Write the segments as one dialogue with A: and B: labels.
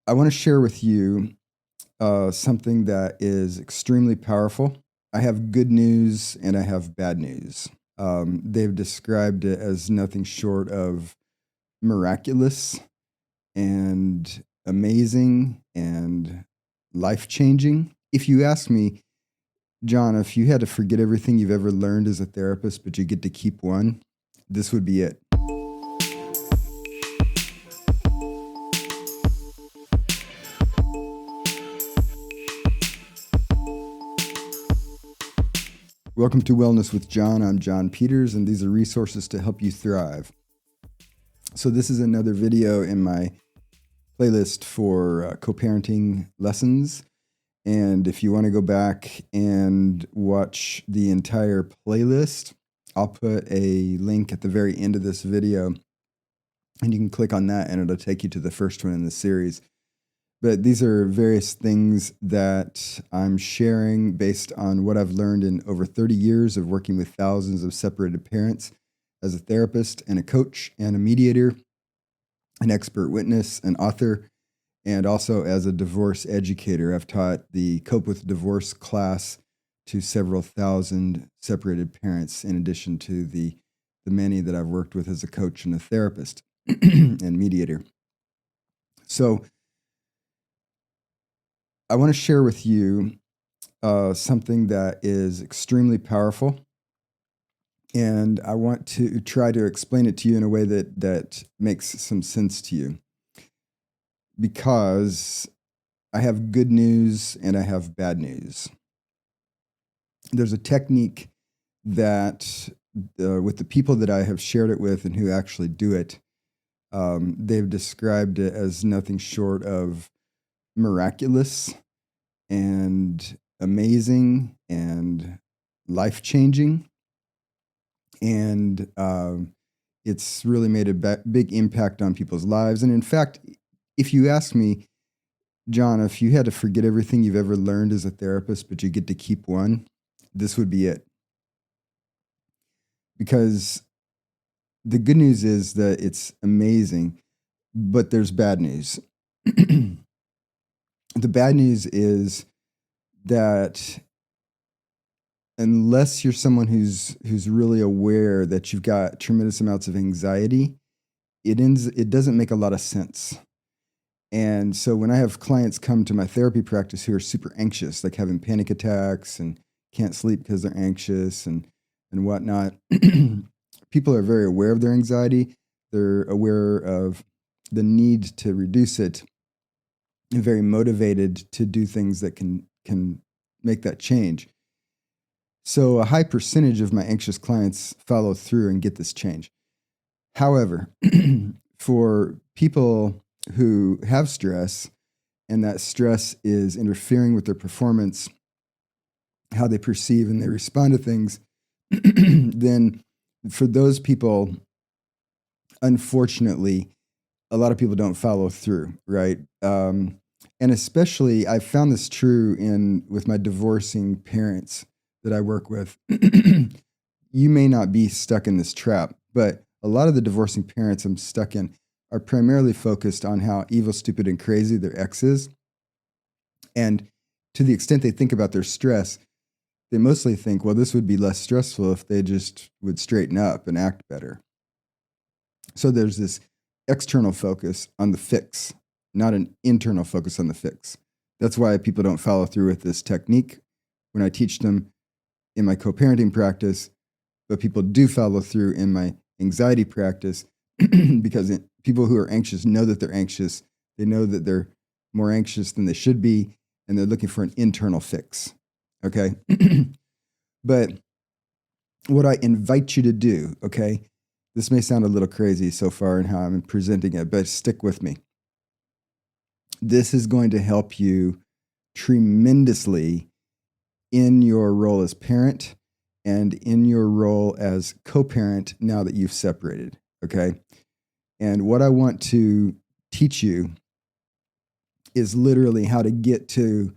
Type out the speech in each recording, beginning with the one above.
A: I want to share with you something that is extremely powerful. I have good news and I have bad news. They've described it as nothing short of miraculous and amazing and life changing. If you ask me, John, if you had to forget everything you've ever learned as a therapist, but you get to keep one, this would be it. Welcome to Wellness with John. I'm John Peters, and these are resources to help you thrive. So this is another video in my playlist for co-parenting lessons. And if you want to go back and watch the entire playlist, I'll put a link at the very end of this video, and you can click on that and it'll take you to the first one in the series. But these are various things that I'm sharing based on what I've learned in over 30 years of working with thousands of separated parents as a therapist and a coach and a mediator, an expert witness, an author, and also as a divorce educator. I've taught the Cope with Divorce class to several thousand separated parents, in addition to the many that I've worked with as a coach and a therapist and mediator. So I want to share with you something that is extremely powerful, and I want to try to explain it to you in a way that makes some sense to you, because I have good news and I have bad news. There's a technique that with the people that I have shared it with and who actually do it, they've described it as nothing short of miraculous and amazing and life-changing. And it's really made a big impact on people's lives. And in fact, if you ask me, John, if you had to forget everything you've ever learned as a therapist, but you get to keep one, this would be it. Because the good news is that it's amazing, but there's bad news. The bad news is that unless you're someone who's really aware that you've got tremendous amounts of anxiety, it doesn't make a lot of sense. And so when I have clients come to my therapy practice who are super anxious, like having panic attacks and can't sleep because they're anxious and whatnot, people are very aware of their anxiety. They're aware of the need to reduce it, and very motivated to do things that can make that change. So a high percentage of my anxious clients follow through and get this change. However, for people who have stress, and that stress is interfering with their performance, how they perceive and they respond to things, then for those people, unfortunately, a lot of people don't follow through, right? And especially, I've found this true with my divorcing parents that I work with. You may not be stuck in this trap, but a lot of the divorcing parents I'm stuck in are primarily focused on how evil, stupid, and crazy their ex is. And to the extent they think about their stress, they mostly think, well, this would be less stressful if they just would straighten up and act better. So there's this external focus on the fix, not an internal focus on the fix. That's why people don't follow through with this technique when I teach them in my co-parenting practice, but people do follow through in my anxiety practice because people who are anxious know that they're anxious. They know that they're more anxious than they should be, and they're looking for an internal fix. Okay? But what I invite you to do, okay, this may sound a little crazy so far in how I'm presenting it, but stick with me. This is going to help you tremendously in your role as parent and in your role as co-parent now that you've separated, okay? And what I want to teach you is literally how to get to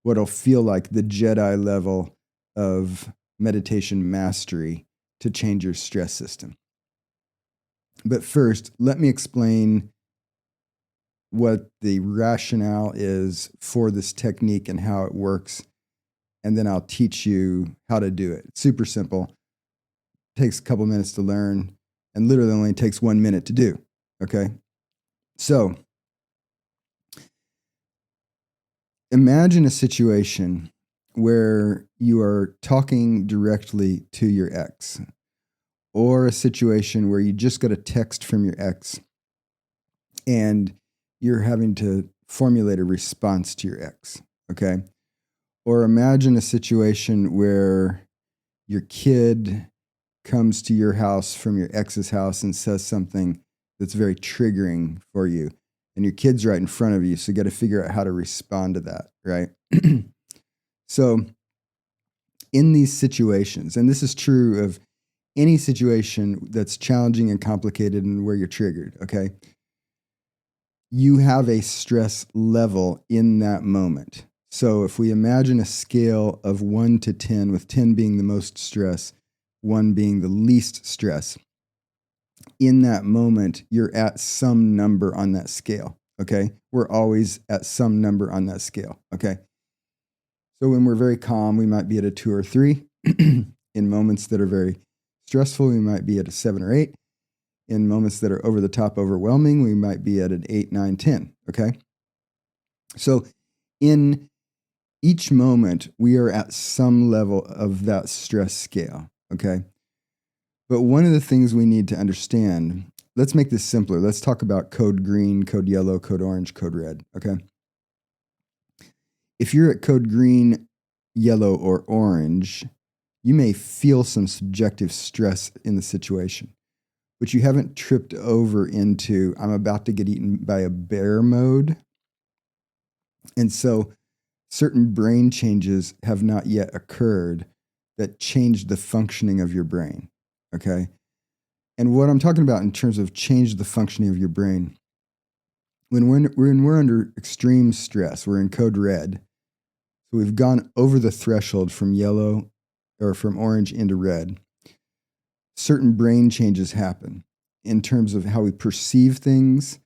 A: what'll feel like the Jedi level of meditation mastery to change your stress system. But first, let me explain what the rationale is for this technique and how it works. And then I'll teach you how to do it. It's super simple. Takes a couple minutes to learn and literally only takes 1 minute to do. Okay. So imagine a situation where you are talking directly to your ex, or a situation where you just got a text from your ex and you're having to formulate a response to your ex. Okay. Or imagine a situation where your kid comes to your house from your ex's house and says something that's very triggering for you, and your kid's right in front of you, so you got to figure out how to respond to that, right? So in these situations, and this is true of any situation that's challenging and complicated and where you're triggered, okay, you have a stress level in that moment. So if we imagine a scale of 1 to 10, with 10 being the most stress, 1 being the least stress, in that moment, you're at some number on that scale, okay? We're always at some number on that scale, okay? So when we're very calm, we might be at a 2 or 3. In moments that are very stressful, we might be at a 7 or 8. In moments that are over the top overwhelming, we might be at an 8, 9, 10, okay? So in each moment, we are at some level of that stress scale, okay? But one of the things we need to understand, let's make this simpler. Let's talk about code green, code yellow, code orange, code red, okay? If you're at code green, yellow, or orange, you may feel some subjective stress in the situation, but you haven't tripped over into I'm about to get eaten by a bear mode. And so certain brain changes have not yet occurred that change the functioning of your brain, okay? And what I'm talking about in terms of change the functioning of your brain, when we're under extreme stress, we're in code red, so we've gone over the threshold from yellow or from orange into red, certain brain changes happen in terms of how we perceive things,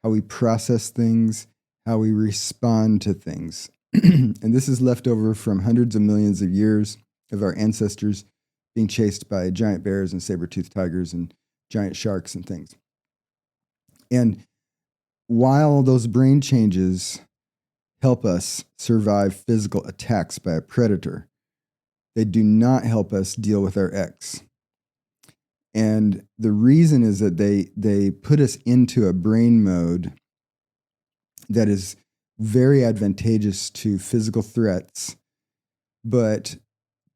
A: how we process things, how we respond to things. And this is left over from hundreds of millions of years of our ancestors being chased by giant bears and saber-toothed tigers and giant sharks and things. And while those brain changes help us survive physical attacks by a predator, they do not help us deal with our ex. And the reason is that they put us into a brain mode that is very advantageous to physical threats, but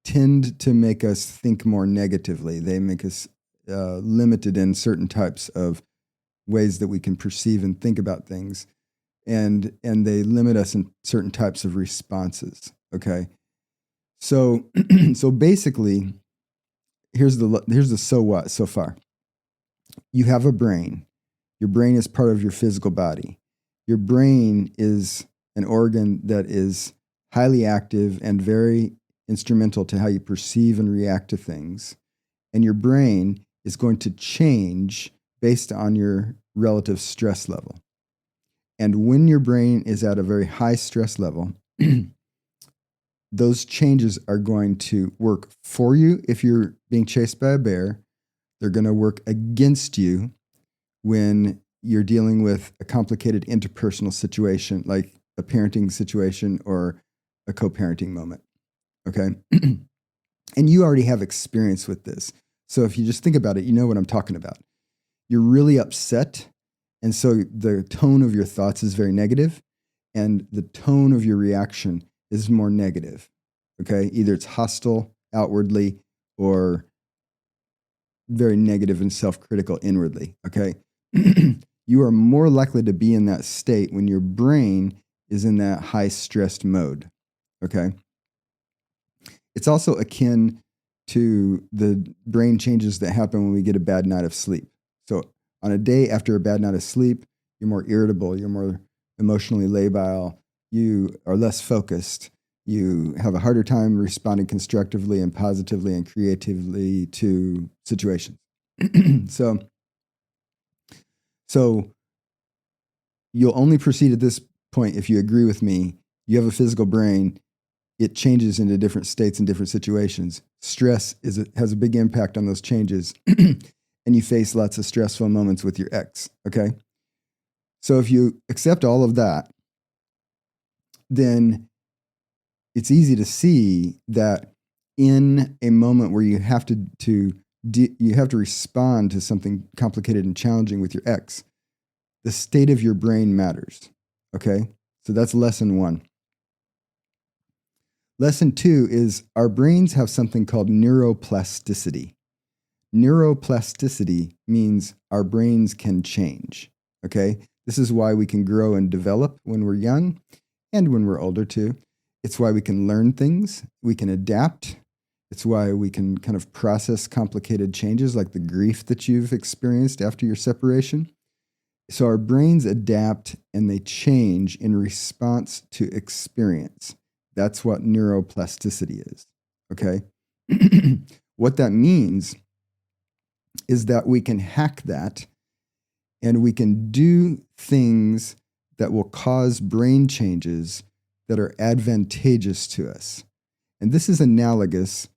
A: tend to make us think more negatively. They make us limited in certain types of ways that we can perceive and think about things, and they limit us in certain types of responses. Okay, so so basically, here's the so what so far. You have a brain. Your brain is part of your physical body. Your brain is an organ that is highly active and very instrumental to how you perceive and react to things. And your brain is going to change based on your relative stress level. And when your brain is at a very high stress level, those changes are going to work for you if you're being chased by a bear. They're going to work against you when you're dealing with a complicated interpersonal situation, like a parenting situation or a co-parenting moment, okay? And you already have experience with this. So if you just think about it, you know what I'm talking about. You're really upset, and so the tone of your thoughts is very negative, and the tone of your reaction is more negative, okay? Either it's hostile outwardly or very negative and self-critical inwardly, okay? You are more likely to be in that state when your brain is in that high stressed mode, okay? It's also akin to the brain changes that happen when we get a bad night of sleep. So on a day after a bad night of sleep, you're more irritable, you're more emotionally labile, you are less focused, you have a harder time responding constructively and positively and creatively to situations. So you'll only proceed at this point if you agree with me. You have a physical brain. It changes into different states in different situations. Stress has a big impact on those changes. And you face lots of stressful moments with your ex, okay? So if you accept all of that, then it's easy to see that in a moment where you have to respond to something complicated and challenging with your ex, the state of your brain matters, okay? So that's lesson 1. Lesson 2 is our brains have something called neuroplasticity. Neuroplasticity means our brains can change, okay? This is why we can grow and develop when we're young and when we're older too. It's why we can learn things, we can adapt. It's why we can kind of process complicated changes like the grief that you've experienced after your separation. So our brains adapt and they change in response to experience. That's what neuroplasticity is, okay? What that means is that we can hack that and we can do things that will cause brain changes that are advantageous to us. And this is analogous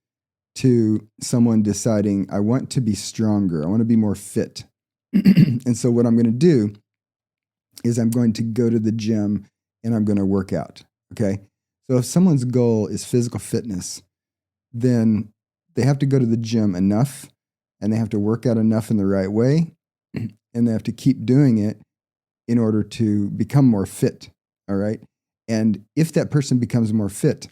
A: to someone deciding, I want to be stronger, I want to be more fit. And so what I'm going to do is I'm going to go to the gym and I'm going to work out, okay? So if someone's goal is physical fitness, then they have to go to the gym enough and they have to work out enough in the right way and they have to keep doing it in order to become more fit, all right? And if that person becomes more fit,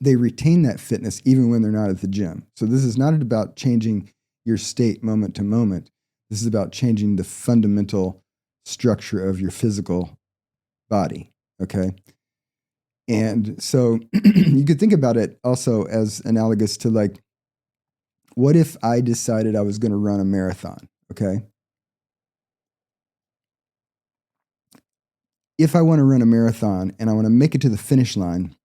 A: they retain that fitness even when they're not at the gym. So this is not about changing your state moment to moment. This is about changing the fundamental structure of your physical body, okay? And so you could think about it also as analogous to like, what if I decided I was going to run a marathon, okay? If I want to run a marathon and I want to make it to the finish line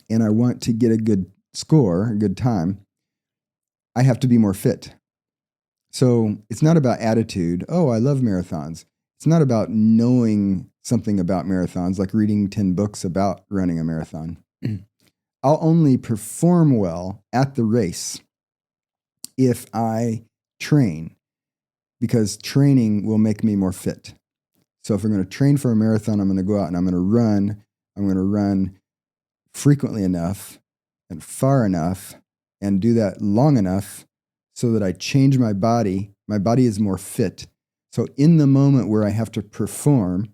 A: and I want to get a good score, a good time, I have to be more fit. So it's not about attitude. Oh, I love marathons. It's not about knowing something about marathons, like reading 10 books about running a marathon. I'll only perform well at the race if I train, because training will make me more fit. So if I'm going to train for a marathon, I'm going to go out and I'm going to run. I'm going to run frequently enough and far enough and do that long enough so that I change my body. My body is more fit. So in the moment where I have to perform,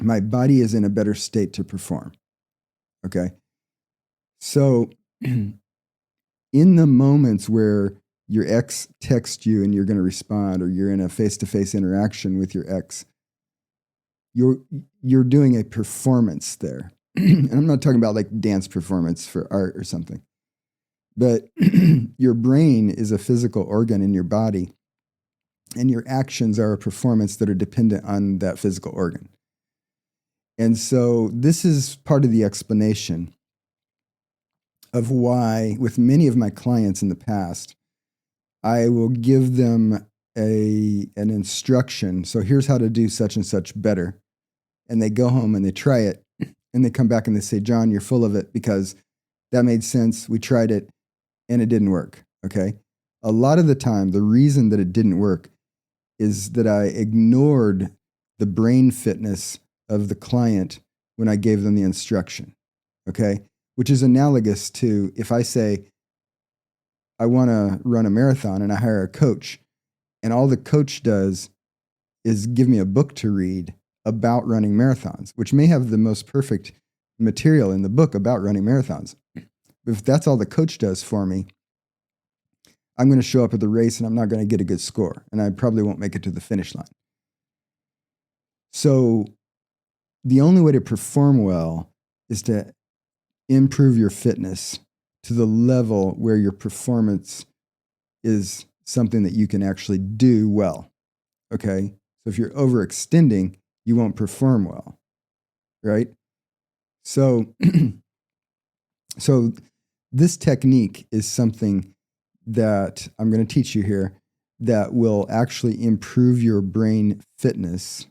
A: my body is in a better state to perform. Okay? So in the moments where your ex texts you and you're going to respond, or you're in a face-to-face interaction with your ex, you're doing a performance there. And I'm not talking about like dance performance for art or something. But your brain is a physical organ in your body, and your actions are a performance that are dependent on that physical organ. And so this is part of the explanation of why, with many of my clients in the past, I will give them an instruction. So here's how to do such and such better. And they go home and they try it, and they come back and they say, John, you're full of it because that made sense. We tried it and it didn't work. Okay. A lot of the time, the reason that it didn't work is that I ignored the brain fitness of the client when I gave them the instruction. Okay. Which is analogous to if I say, I want to run a marathon and I hire a coach, and all the coach does is give me a book to read about running marathons, which may have the most perfect material in the book about running marathons. But if that's all the coach does for me, I'm going to show up at the race and I'm not going to get a good score, and I probably won't make it to the finish line. So the only way to perform well is to improve your fitness to the level where your performance is something that you can actually do well. Okay? So if you're overextending, you won't perform well. Right? So this technique is something that I'm going to teach you here that will actually improve your brain fitness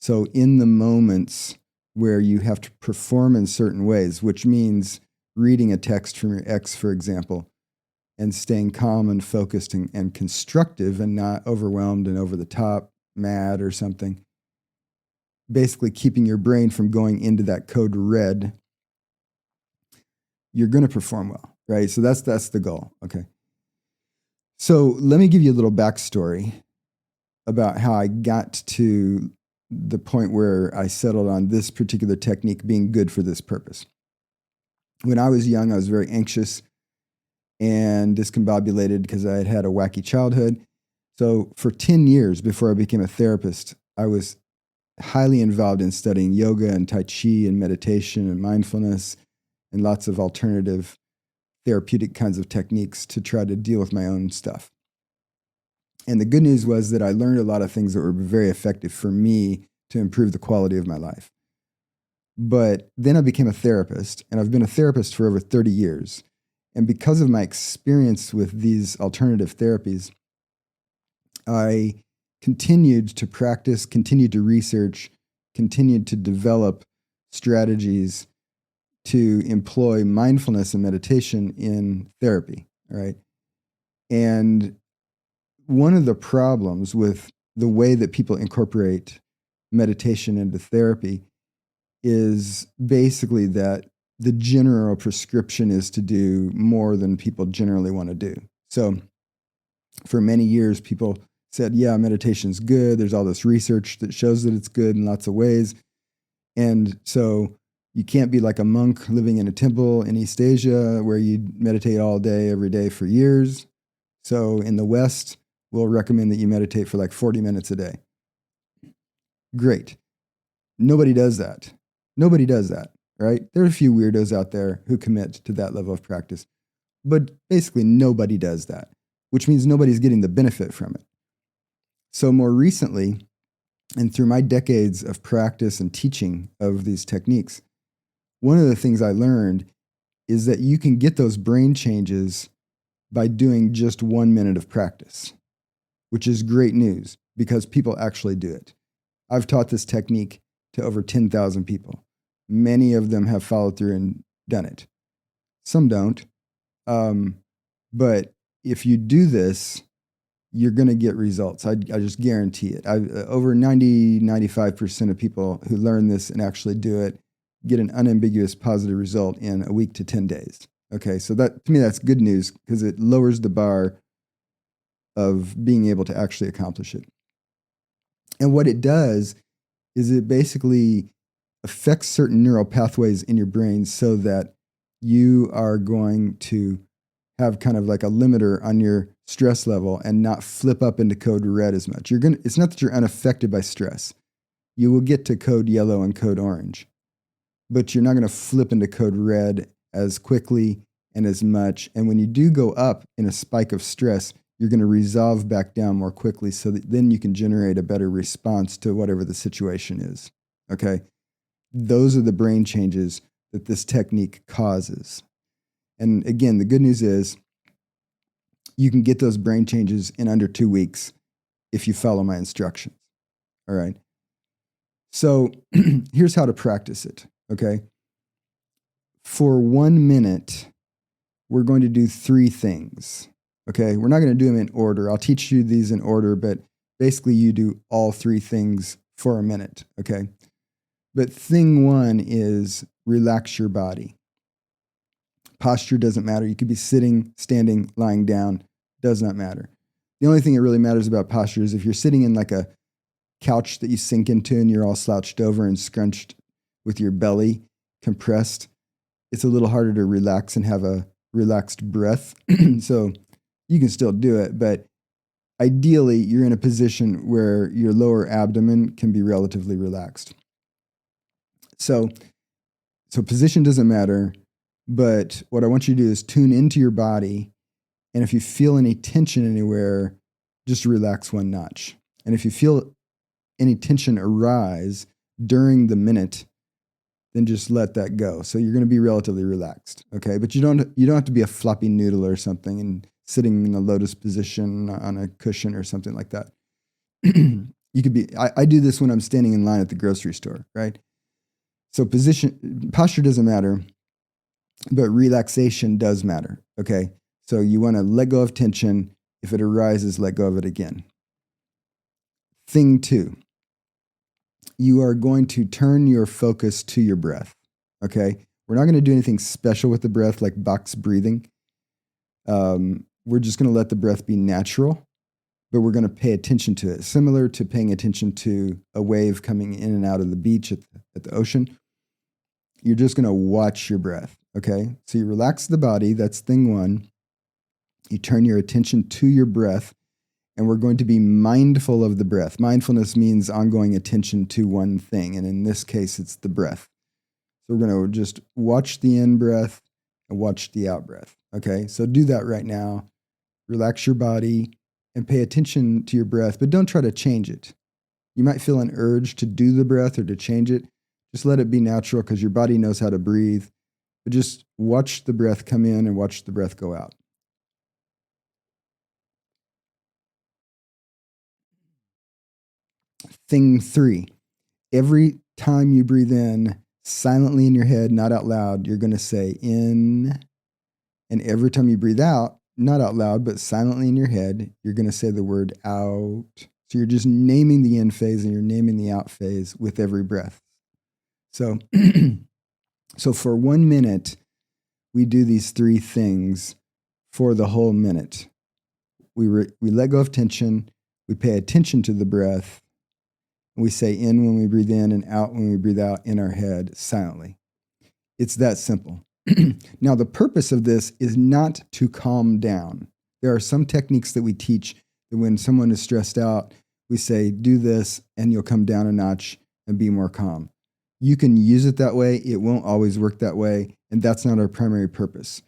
A: So in the moments where you have to perform in certain ways, which means reading a text from your ex, for example, and staying calm and focused and constructive and not overwhelmed and over the top, mad or something, basically keeping your brain from going into that code red, you're going to perform well, right? So that's the goal. Okay. So let me give you a little backstory about how I got to the point where I settled on this particular technique being good for this purpose. When I was young, I was very anxious and discombobulated because I had had a wacky childhood. So for 10 years before I became a therapist, I was highly involved in studying yoga and Tai Chi and meditation and mindfulness and lots of alternative therapeutic kinds of techniques to try to deal with my own stuff. And the good news was that I learned a lot of things that were very effective for me to improve the quality of my life. But then I became a therapist, and I've been a therapist for over 30 years. And because of my experience with these alternative therapies, I continued to practice, continued to research, continued to develop strategies to employ mindfulness and meditation in therapy, right? And one of the problems with the way that people incorporate meditation into therapy is basically that the general prescription is to do more than people generally want to do. So for many years, people said, yeah, meditation's good. There's all this research that shows that it's good in lots of ways. And so you can't be like a monk living in a temple in East Asia where you meditate all day, every day for years. So in the West, we'll recommend that you meditate for like 40 minutes a day. Great. Nobody does that. Nobody does that, right? There are a few weirdos out there who commit to that level of practice, but basically nobody does that, which means nobody's getting the benefit from it. So more recently, and through my decades of practice and teaching of these techniques, one of the things I learned is that you can get those brain changes by doing just 1 minute of practice, which is great news because people actually do it. I've taught this technique to over 10,000 people. Many of them have followed through and done it. Some don't. But if you do this, you're going to get results. I just guarantee it. Over 95% of people who learn this and actually do it get an unambiguous positive result in a week to 10 days. Okay, so that to me, that's good news because it lowers the bar of being able to actually accomplish it. And what it does is it basically affects certain neural pathways in your brain so that you are going to have kind of like a limiter on your stress level and not flip up into code red as much. It's not that you're unaffected by stress. You will get to code yellow and code orange, but you're not going to flip into code red as quickly and as much. And when you do go up in a spike of stress, you're going to resolve back down more quickly so that then you can generate a better response to whatever the situation is. Okay? Those are the brain changes that this technique causes. And again, the good news is you can get those brain changes in under 2 weeks if you follow my instructions. All right? So here's how to practice it. Okay? For 1 minute, we're going to do 3 things. Okay, we're not going to do them in order. I'll teach you these in order, but basically you do all 3 things for a minute. Okay, but thing 1 is relax your body. Posture doesn't matter. You could be sitting, standing, lying down. Does not matter. The only thing that really matters about posture is if you're sitting in like a couch that you sink into and you're all slouched over and scrunched with your belly compressed, it's a little harder to relax and have a relaxed breath. So you can still do it, but ideally you're in a position where your lower abdomen can be relatively relaxed. So position doesn't matter, but what I want you to do is tune into your body, and if you feel any tension anywhere, just relax 1 notch. And if you feel any tension arise during the minute, then just let that go. So you're going to be relatively relaxed, okay? But you don't have to be a floppy noodle or something and sitting in a lotus position on a cushion or something like that. You could be, I do this when I'm standing in line at the grocery store, right? So posture doesn't matter, but relaxation does matter, okay? So you want to let go of tension. If it arises, let go of it again. Thing two, you are going to turn your focus to your breath, okay? We're not going to do anything special with the breath like box breathing. We're just going to let the breath be natural, but we're going to pay attention to it, similar to paying attention to a wave coming in and out of the beach at the ocean. You're just going to watch your breath, okay? So you relax the body. That's thing one. You turn your attention to your breath, and we're going to be mindful of the breath. Mindfulness means ongoing attention to one thing, and in this case, it's the breath. So we're going to just watch the in breath and watch the out breath, okay? So do that right now. Relax your body and pay attention to your breath, but don't try to change it. You might feel an urge to do the breath or to change it. Just let it be natural because your body knows how to breathe. But just watch the breath come in and watch the breath go out. Thing three, every time you breathe in, silently in your head, not out loud, you're going to say in. And every time you breathe out, not out loud, but silently in your head, you're going to say the word out. So you're just naming the in phase and you're naming the out phase with every breath. So, so for 1 minute, we do these three things for the whole minute. We let go of tension. We pay attention to the breath. We say in when we breathe in and out when we breathe out in our head silently. It's that simple. Now, the purpose of this is not to calm down. There are some techniques that we teach that when someone is stressed out, we say, do this and you'll come down a notch and be more calm. You can use it that way. It won't always work that way. And that's not our primary purpose.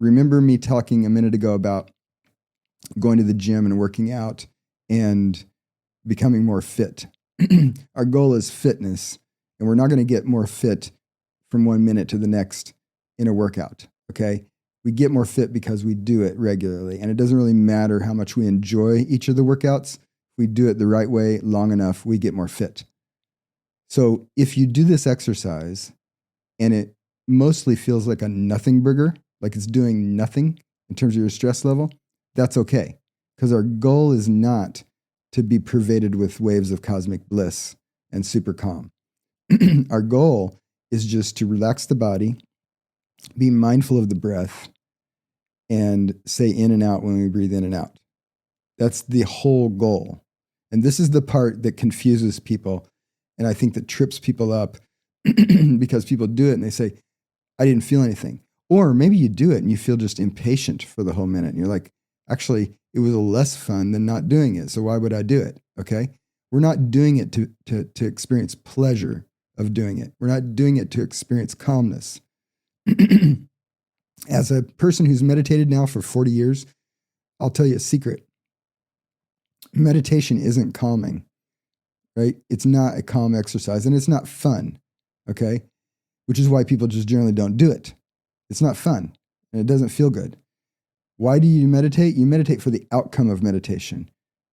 A: Remember me talking a minute ago about going to the gym and working out and becoming more fit. Our goal is fitness, and we're not going to get more fit from 1 minute to the next in a workout, okay? We get more fit because we do it regularly, and it doesn't really matter how much we enjoy each of the workouts. If we do it the right way long enough, we get more fit. So if you do this exercise and it mostly feels like a nothing burger, like it's doing nothing in terms of your stress level, that's okay, because our goal is not to be pervaded with waves of cosmic bliss and super calm. Our goal is just to relax the body, be mindful of the breath, and say in and out when we breathe in and out. That's the whole goal. And this is the part that confuses people, and I think that trips people up because people do it and they say, I didn't feel anything. Or maybe you do it and you feel just impatient for the whole minute. And you're like, actually, it was less fun than not doing it. So why would I do it? Okay. We're not doing it to experience pleasure of doing it. We're not doing it to experience calmness. As a person who's meditated now for 40 years, I'll tell you a secret. Meditation isn't calming, right? It's not a calm exercise and it's not fun. Okay. Which is why people just generally don't do it. It's not fun and it doesn't feel good. Why do you meditate? You meditate for the outcome of meditation,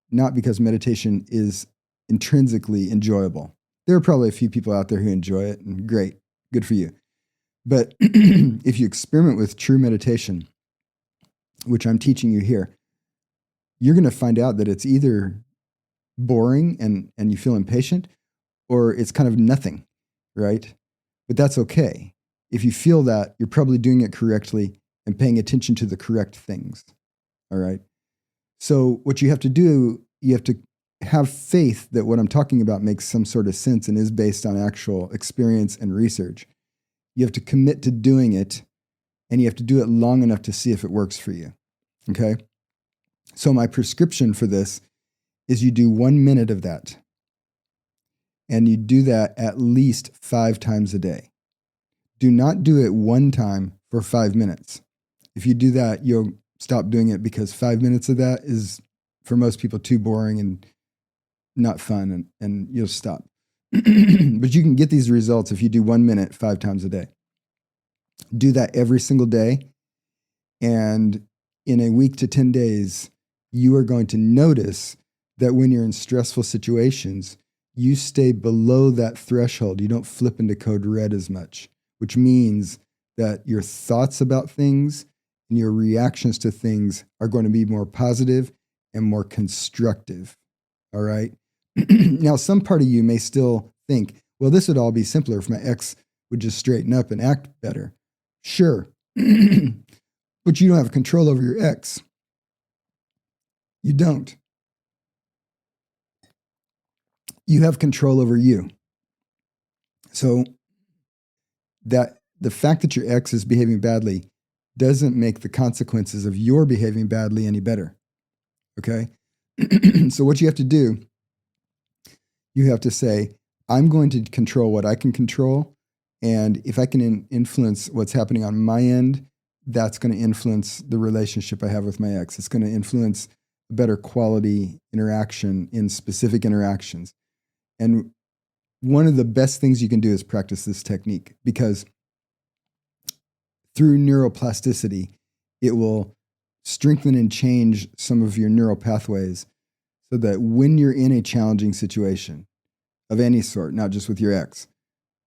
A: not because meditation is intrinsically enjoyable. There are probably a few people out there who enjoy it, and great, good for you. But if you experiment with true meditation, which I'm teaching you here, you're going to find out that it's either boring and you feel impatient, or it's kind of nothing, right? But that's okay. If you feel that, you're probably doing it correctly and paying attention to the correct things. All right. So what you have to do, you have to have faith that what I'm talking about makes some sort of sense and is based on actual experience and research. You have to commit to doing it, and you have to do it long enough to see if it works for you. Okay. So my prescription for this is you do 1 minute of that, and you do that at least 5 times a day. Do not do it one time for 5 minutes. If you do that, you'll stop doing it because 5 minutes of that is, for most people, too boring and not fun, and you'll stop. But you can get these results if you do 1 minute 5 times a day. Do that every single day, and in a week to 10 days, you are going to notice that when you're in stressful situations, you stay below that threshold. You don't flip into code red as much, which means that your thoughts about things and your reactions to things are going to be more positive and more constructive. All right. Now, some part of you may still think, well, this would all be simpler if my ex would just straighten up and act better. Sure. But you don't have control over your ex. You don't. You have control over you. So that the fact that your ex is behaving badly doesn't make the consequences of your behaving badly any better. Okay? So what you have to do, you have to say, I'm going to control what I can control. And if I can influence what's happening on my end, that's going to influence the relationship I have with my ex. It's going to influence a better quality interaction in specific interactions. And one of the best things you can do is practice this technique, because through neuroplasticity, it will strengthen and change some of your neural pathways so that when you're in a challenging situation of any sort, not just with your ex,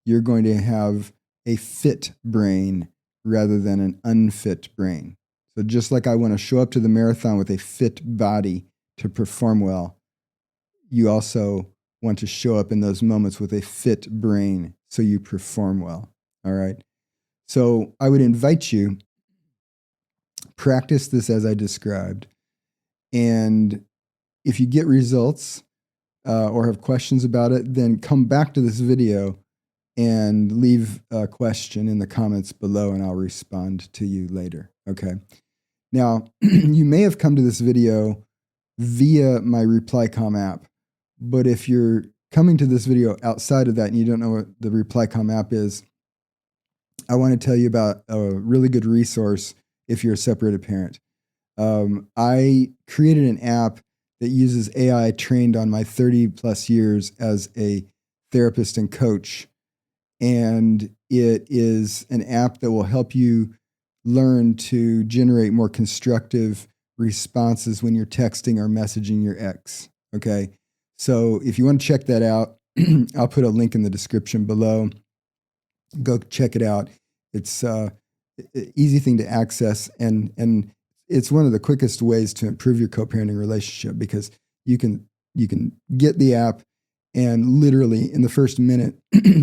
A: you're going to have a fit brain rather than an unfit brain. So just like I want to show up to the marathon with a fit body to perform well, you also want to show up in those moments with a fit brain so you perform well. All right. So I would invite you, practice this as I described. And if you get results or have questions about it, then come back to this video and leave a question in the comments below, and I'll respond to you later. Okay. Now, you may have come to this video via my ReplyCom app, but if you're coming to this video outside of that and you don't know what the ReplyCom app is, I want to tell you about a really good resource if you're a separated parent. I created an app that uses AI trained on my 30 plus years as a therapist and coach. And it is an app that will help you learn to generate more constructive responses when you're texting or messaging your ex. Okay. So if you want to check that out, I'll put a link in the description below. Go check it out. It's an easy thing to access, and it's one of the quickest ways to improve your co-parenting relationship, because you can get the app and literally in the first minute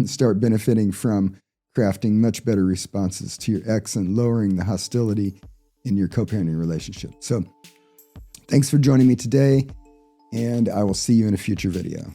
A: start benefiting from crafting much better responses to your ex and lowering the hostility in your co-parenting relationship. So thanks for joining me today, and I will see you in a future video.